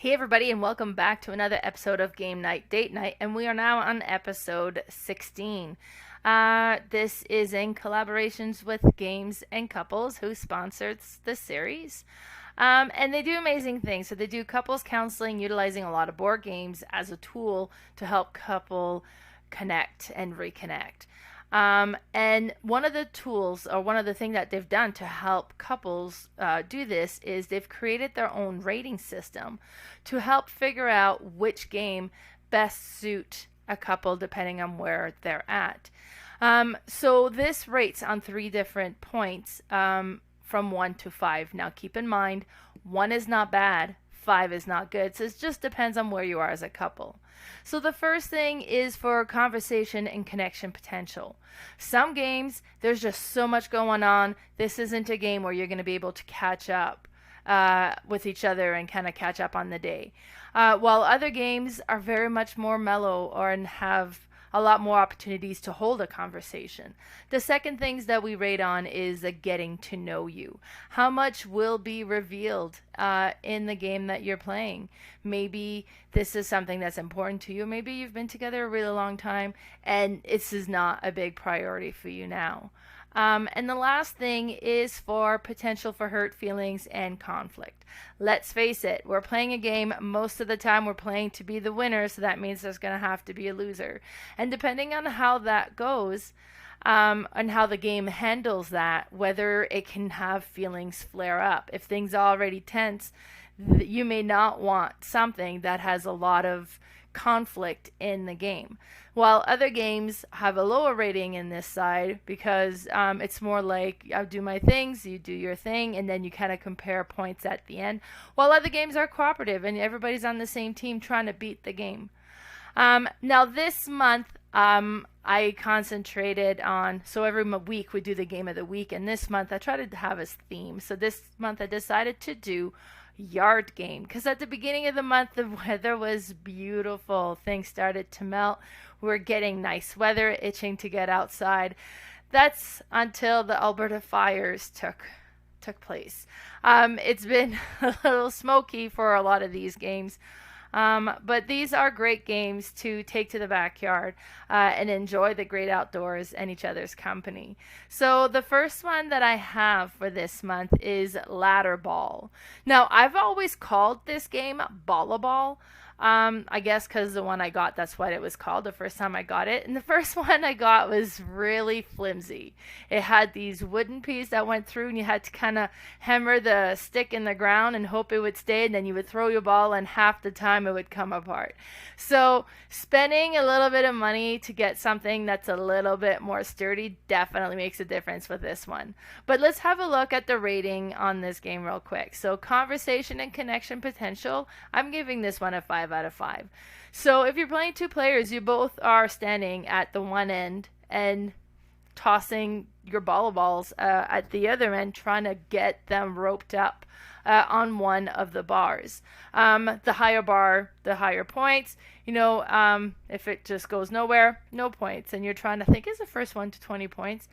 Hey everybody, and welcome back to another episode of Game Night Date Night, and we are now on episode 16. This is in collaborations with Games and Couples, who sponsors the series. And they do amazing things. So they do couples counseling, utilizing a lot of board games as a tool to help couple connect and reconnect. And one of the tools, or one of the things that they've done to help couples do this, is they've created their own rating system to help figure out which game best suit a couple depending on where they're at. So this rates on 3 different points, from 1 to 5. Now keep in mind, 1 is not bad, 5 is not good. So it just depends on where you are as a couple. So the first thing is for conversation and connection potential. Some games, there's just so much going on. This isn't a game where you're going to be able to catch up with each other and kind of catch up on the day. While other games are very much more mellow and have a lot more opportunities to hold a conversation. The second things that we rate on is the getting to know you. How much will be revealed in the game that you're playing? Maybe this is something that's important to you. Maybe you've been together a really long time and this is not a big priority for you now. And the last thing is for potential for hurt feelings and conflict. Let's face it, we're playing a game. Most of the time we're playing to be the winner, so that means there's going to have to be a loser. And depending on how that goes, and how the game handles that, whether it can have feelings flare up. If things are already tense, you may not want something that has a lot of conflict in the game. While other games have a lower rating in this side because it's more like I'll do my things, you do your thing, and then you kind of compare points at the end. While other games are cooperative and everybody's on the same team trying to beat the game. Now this month I concentrated on, so every week we do the game of the week, and this month I tried to have a theme. So this month I decided to do yard game because at the beginning of the month the weather was beautiful. Things started to melt. We were getting nice weather, itching to get outside. That's until the Alberta fires took place. It's been a little smoky for a lot of these games. But these are great games to take to the backyard and enjoy the great outdoors and each other's company. So the first one that I have for this month is Ladder Ball. Now, I've always called this game Balla Ball. I guess because the one I got, that's what it was called the first time I got it. And the first one I got was really flimsy. It had these wooden pieces that went through, and you had to kind of hammer the stick in the ground and hope it would stay, and then you would throw your ball, and half the time it would come apart. So spending a little bit of money to get something that's a little bit more sturdy definitely makes a difference with this one. But let's have a look at the rating on this game real quick. So conversation and connection potential, I'm giving this one a 5 out of 5. So if you're playing 2 players, you both are standing at the one end and tossing your balls at the other end, trying to get them roped up on one of the bars. The higher bar, the higher points. If it just goes nowhere, no points. And you're trying to think, is the first one to 20 points?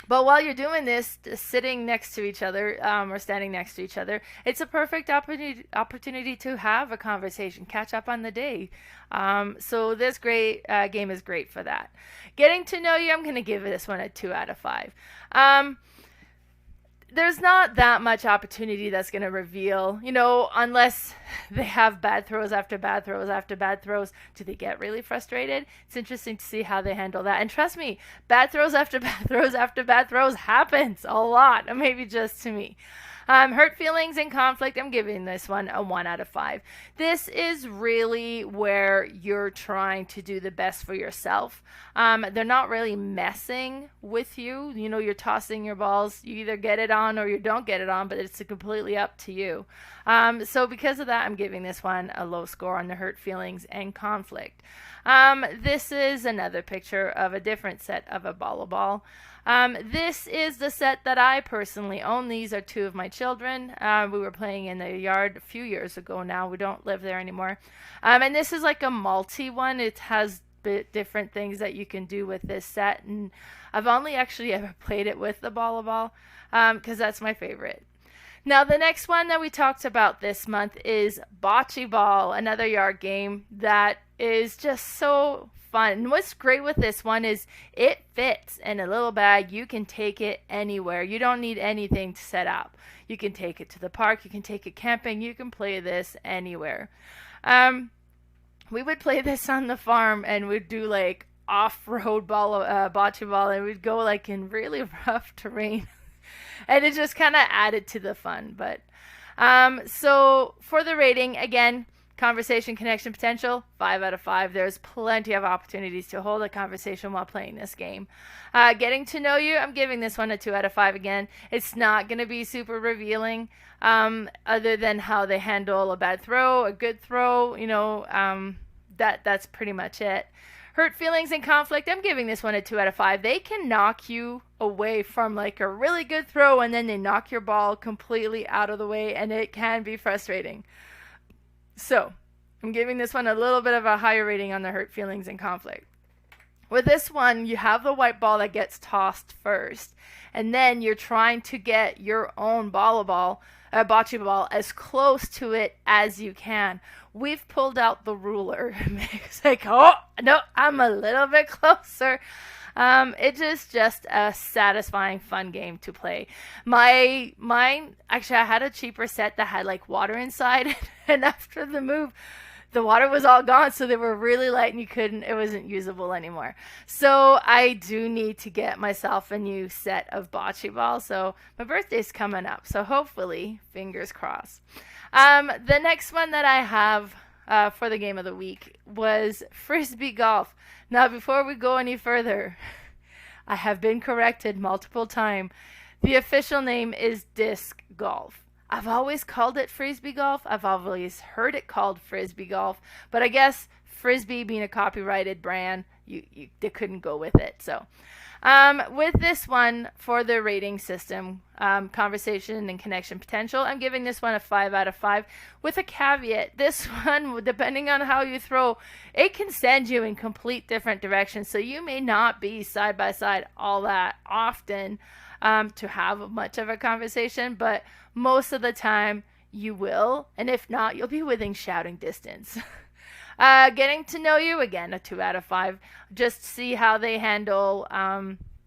But while you're doing this, sitting next to each other or standing next to each other, it's a perfect opportunity to have a conversation, catch up on the day. So this great game is great for that. Getting to know you, I'm going to give this one a 2 out of 5. There's not that much opportunity that's going to reveal, unless they have bad throws after bad throws after bad throws. Do they get really frustrated? It's interesting to see how they handle that. And trust me, bad throws after bad throws after bad throws happens a lot, or maybe just to me. Hurt feelings and conflict, I'm giving this one a 1 out of 5. This is really where you're trying to do the best for yourself. They're not really messing with you. You're tossing your balls. You either get it on or you don't get it on, but it's completely up to you. So because of that, I'm giving this one a low score on the hurt feelings and conflict. This is another picture of a different set of a Balla Ball. This is the set that I personally own. These are 2 of my children. We were playing in the yard a few years ago now. We don't live there anymore. And this is like a multi one. It has different things that you can do with this set. And I've only actually ever played it with the Balla Ball because that's my favorite. Now, the next one that we talked about this month is Bocce Ball, another yard game that is just so fun. And what's great with this one is it fits in a little bag. You can take it anywhere. You don't need anything to set up. You can take it to the park. You can take it camping. You can play this anywhere. We would play this on the farm and we'd do like off-road bocce ball, and we'd go like in really rough terrain. And it just kind of added to the fun. But so for the rating, again, conversation, connection, potential, 5 out of 5. There's plenty of opportunities to hold a conversation while playing this game. Getting to know you, I'm giving this one a 2 out of 5 again. It's not going to be super revealing other than how they handle a bad throw, a good throw, that's pretty much it. Hurt feelings and conflict, I'm giving this one a 2 out of 5. They can knock you away from like a really good throw, and then they knock your ball completely out of the way, and it can be frustrating. So I'm giving this one a little bit of a higher rating on the hurt feelings and conflict. With this one, you have the white ball that gets tossed first, and then you're trying to get your own bocce ball as close to it as you can. We've pulled out the ruler. It's like, oh, no, I'm a little bit closer. It is just a satisfying, fun game to play. Mine, actually, I had a cheaper set that had like water inside, and after the move, the water was all gone, so they were really light and it wasn't usable anymore. So I do need to get myself a new set of bocce ball. So my birthday's coming up, so hopefully, fingers crossed. The next one that I have for the game of the week was Frisbee Golf. Now, before we go any further, I have been corrected multiple times. The official name is disc golf. I've always called it Frisbee Golf. I've always heard it called Frisbee Golf. But I guess Frisbee being a copyrighted brand, they couldn't go with it. So with this one, for the rating system, conversation and connection potential, I'm giving this one a 5 out of 5 with a caveat. This one, depending on how you throw, it can send you in complete different directions. So you may not be side by side all that often to have much of a conversation, but most of the time you will, and if not, you'll be within shouting distance. Getting to know you, again, a 2 out of 5. Just see how they handle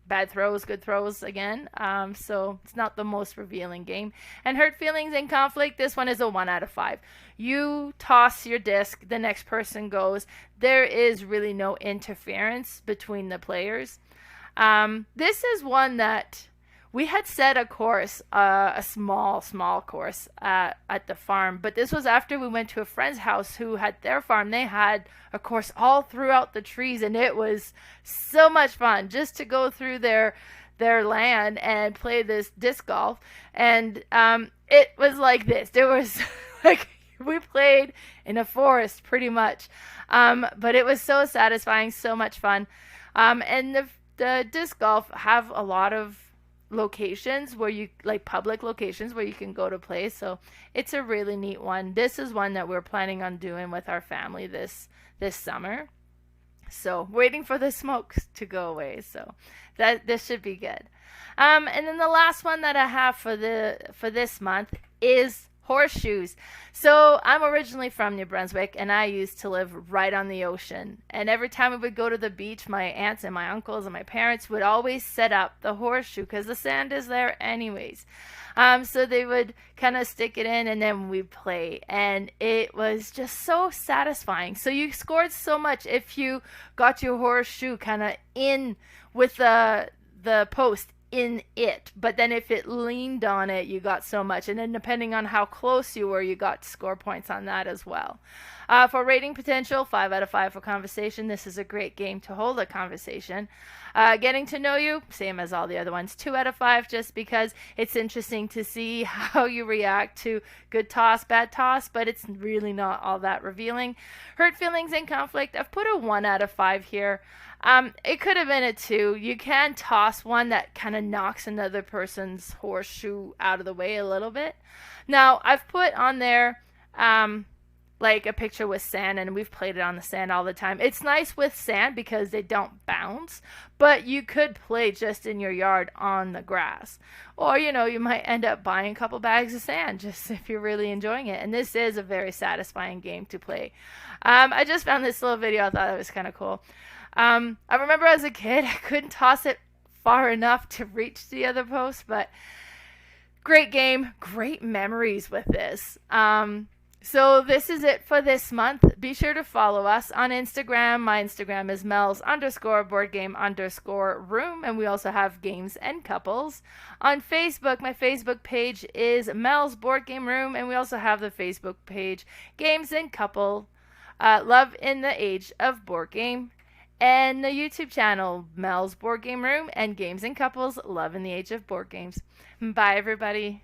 bad throws, good throws, again. So it's not the most revealing game. And hurt feelings and conflict, this one is a 1 out of 5. You toss your disc, the next person goes. There is really no interference between the players. This is one that we had set a course, a small course at the farm, but this was after we went to a friend's house who had their farm. They had a course all throughout the trees, and it was so much fun just to go through their land and play this disc golf. And it was like this. There was like, we played in a forest pretty much, but it was so satisfying, so much fun. And the disc golf have a lot of locations where you like public locations where you can go to play, so it's a really neat one. This is one that we're planning on doing with our family this summer, so waiting for the smoke to go away, so that this should be good. And then the last one that I have for this month is Horseshoes. So I'm originally from New Brunswick, and I used to live right on the ocean. And every time we would go to the beach, my aunts and my uncles and my parents would always set up the horseshoe because the sand is there anyways. So they would kind of stick it in, and then we'd play. And it was just so satisfying. So you scored so much if you got your horseshoe kind of in with the post in it, but then if it leaned on it, you got so much, and then depending on how close you were, you got score points on that as well. For rating potential, 5 out of 5 for conversation. This is a great game to hold a conversation. Getting to know you, same as all the other ones, 2 out of 5, just because it's interesting to see how you react to good toss, bad toss, but it's really not all that revealing. Hurt feelings and conflict, I've put a 1 out of 5 here. It could have been a 2. You can toss one that kind of knocks another person's horseshoe out of the way a little bit. Now, I've put on there like a picture with sand, and we've played it on the sand all the time. It's nice with sand because they don't bounce, but you could play just in your yard on the grass. Or, you might end up buying a couple bags of sand just if you're really enjoying it. And this is a very satisfying game to play. I just found this little video. I thought it was kind of cool. I remember as a kid, I couldn't toss it far enough to reach the other post, but great game, great memories with this. So this is it for this month. Be sure to follow us on Instagram. My Instagram is Mel's_boardgame_room, and we also have Games and Couples. On Facebook, my Facebook page is Mel's Board Game Room, and we also have the Facebook page Games and Couple, Love in the Age of Board Game, and the YouTube channel Mel's Board Game Room and Games and Couples, Love in the Age of Board Games. Bye, everybody.